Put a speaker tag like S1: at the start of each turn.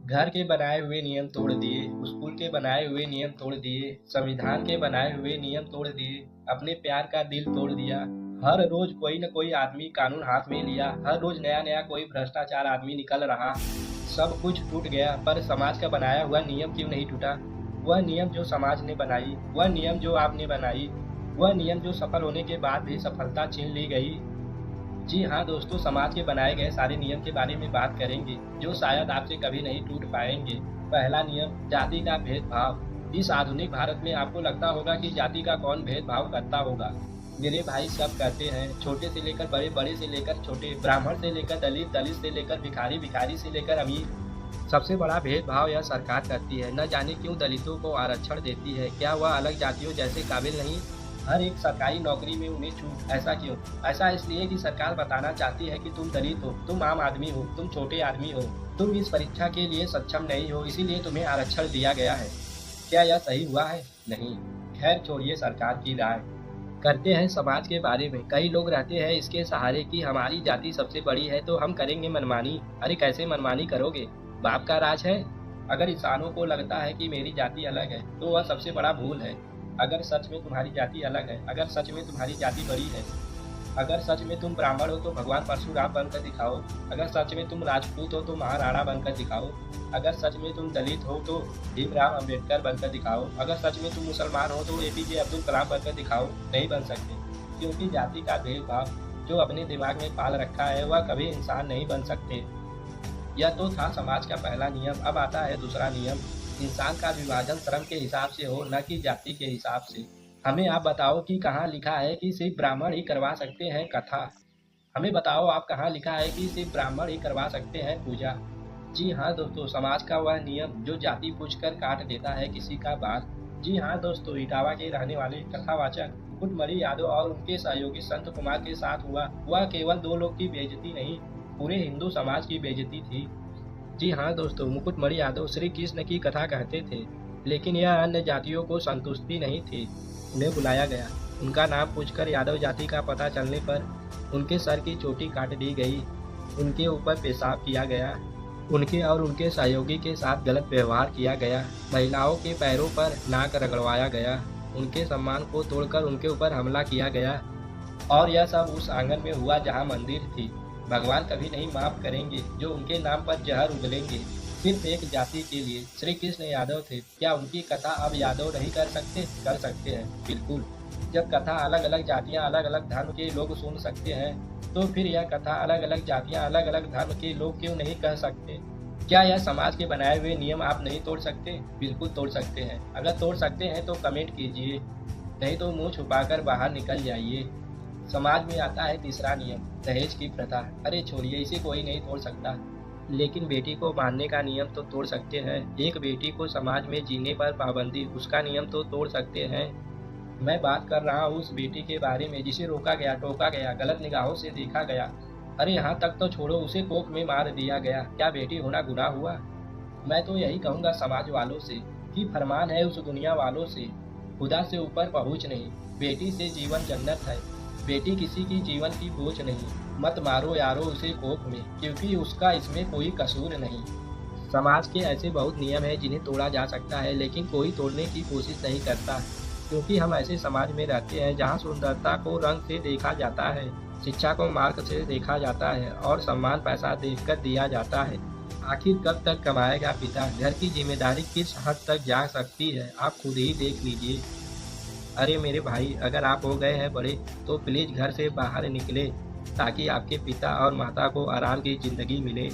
S1: घर के बनाए हुए नियम तोड़ दिए, स्कूल के बनाए हुए नियम तोड़ दिए, संविधान के बनाए हुए नियम तोड़ दिए, अपने प्यार का दिल तोड़ दिया। हर रोज कोई न कोई आदमी कानून हाथ में लिया, हर रोज नया नया कोई भ्रष्टाचार आदमी निकल रहा। सब कुछ टूट गया, पर समाज का बनाया हुआ नियम क्यों नहीं टूटा? वह नियम जो समाज ने बनाई, वह नियम जो आपने बनाई, वह नियम जो सफल होने के बाद भी सफलता छीन ली गई। जी हाँ दोस्तों, समाज के बनाए गए सारे नियम के बारे में बात करेंगे, जो शायद आपसे कभी नहीं टूट पाएंगे। पहला नियम, जाति का भेदभाव। इस आधुनिक भारत में आपको लगता होगा कि जाति का कौन भेदभाव करता होगा? मेरे भाई सब करते हैं, छोटे से लेकर बड़े, बड़े से लेकर छोटे, ब्राह्मण से लेकर दलित, दलित से लेकर भिखारी, भिखारी से लेकर अमीर। सबसे बड़ा भेदभाव यह सरकार करती है। न जाने क्यों दलितों को आरक्षण देती है। क्या वह अलग जातियों जैसे काबिल नहीं? हर एक सरकारी नौकरी में उन्हें छूट। ऐसा क्यों? ऐसा इसलिए कि सरकार बताना चाहती है कि तुम दलित हो, तुम आम आदमी हो, तुम छोटे आदमी हो, तुम इस परीक्षा के लिए सक्षम नहीं हो, इसीलिए तुम्हें आरक्षण दिया गया है। क्या यह सही हुआ है? नहीं। खैर छोड़िए सरकार की राय, करते हैं समाज के बारे में। कई लोग रहते हैं इसके सहारे कि हमारी जाति सबसे बड़ी है तो हम करेंगे मनमानी। अरे कैसे मनमानी करोगे? बाप का राज है। अगर इंसानों को लगता है कि मेरी जाति अलग है तो वह सबसे बड़ा भूल है। अगर सच में तुम्हारी जाति अलग है, अगर सच में तुम्हारी जाति बड़ी है, अगर सच में तुम ब्राह्मण हो तो भगवान परशुराम बनकर दिखाओ, अगर सच में तुम राजपूत हो तो महाराणा बनकर दिखाओ, अगर सच में तुम दलित हो तो भीमराव अंबेडकर बनकर दिखाओ, अगर सच में तुम मुसलमान हो तो एपीजे अब्दुल कलाम बनकर दिखाओ। नहीं बन सकते, क्योंकि जाति का भेदभाव जो अपने दिमाग में पाल रखा है वह कभी इंसान नहीं बन सकते। यह तो था समाज का पहला नियम। अब आता है दूसरा नियम, इंसान का विभाजन श्रम के हिसाब से हो, न कि जाति के हिसाब से। हमें आप बताओ कि कहाँ लिखा है कि सिर्फ ब्राह्मण ही करवा सकते हैं कथा? हमें बताओ आप कहाँ लिखा है कि सिर्फ ब्राह्मण ही करवा सकते हैं पूजा? जी हाँ दोस्तों, समाज का वह नियम जो जाति पूछकर काट देता है किसी का बात। जी हाँ दोस्तों, इटावा के रहने वाले कथावाचक मुकुटमणि यादव और उनके सहयोगी संत कुमार के साथ हुआ, वह केवल दो लोग की बेइज्जती नहीं, पूरे हिंदू समाज की बेइज्जती थी। जी हाँ दोस्तों, मुकुटमणि यादव श्री कृष्ण की कथा कहते थे, लेकिन यह अन्य जातियों को संतुष्टि नहीं थी। उन्हें बुलाया गया, उनका नाम पूछकर यादव जाति का पता चलने पर उनके सर की चोटी काट दी गई, उनके ऊपर पेशाब किया गया, उनके और उनके सहयोगी के साथ गलत व्यवहार किया गया, महिलाओं के पैरों पर नाक रगड़वाया गया, उनके सम्मान को तोड़कर उनके ऊपर हमला किया गया। और यह सब उस आंगन में हुआ जहाँ मंदिर थी। भगवान कभी नहीं माफ करेंगे जो उनके नाम पर जहर उगलेंगे, सिर्फ एक जाति के लिए। श्री कृष्ण यादव थे, क्या उनकी कथा अब यादव नहीं कर सकते? कर सकते हैं, बिल्कुल। जब कथा अलग अलग जातियां अलग अलग धर्म के लोग सुन सकते हैं, तो फिर यह कथा अलग अलग जातियां अलग अलग धर्म के लोग क्यों नहीं कह सकते? क्या यह समाज के बनाए हुए नियम आप नहीं तोड़ सकते? बिल्कुल तोड़ सकते हैं। अगर तोड़ सकते हैं तो कमेंट कीजिए, नहीं तो मुंह छुपाकर बाहर निकल जाइए। समाज में आता है तीसरा नियम, दहेज की प्रथा। अरे छोड़िए, इसे कोई नहीं तोड़ सकता, लेकिन बेटी को मारने का नियम तो तोड़ सकते हैं। एक बेटी को समाज में जीने पर पाबंदी, उसका नियम तो तोड़ सकते हैं। मैं बात कर रहा हूँ उस बेटी के बारे में जिसे रोका गया, टोका गया, गलत निगाहों से देखा गया। अरे यहाँ तक तो छोड़ो, उसे कोख में मार दिया गया। क्या बेटी होना गुनाह हुआ? मैं तो यही कहूँगा समाज वालों से कि फरमान है उस दुनिया वालों से, खुदा से ऊपर पहुँच नहीं। बेटी से जीवन जन्नत है, बेटी किसी की जीवन की बोझ नहीं। मत मारो यारो उसे कोख में, क्योंकि उसका इसमें कोई कसूर नहीं। समाज के ऐसे बहुत नियम हैं जिन्हें तोड़ा जा सकता है, लेकिन कोई तोड़ने की कोशिश नहीं करता, क्योंकि हम ऐसे समाज में रहते हैं जहाँ सुंदरता को रंग से देखा जाता है, शिक्षा को मार्क से देखा जाता है और सम्मान पैसा देखकर दिया जाता है। आखिर कब तक कमाएगा पिता? घर की जिम्मेदारी किस हद तक जा सकती है, आप खुद ही देख लीजिए। अरे मेरे भाई, अगर आप हो गए हैं बड़े तो प्लीज घर से बाहर निकले, ताकि आपके पिता और माता को आराम की जिंदगी मिले।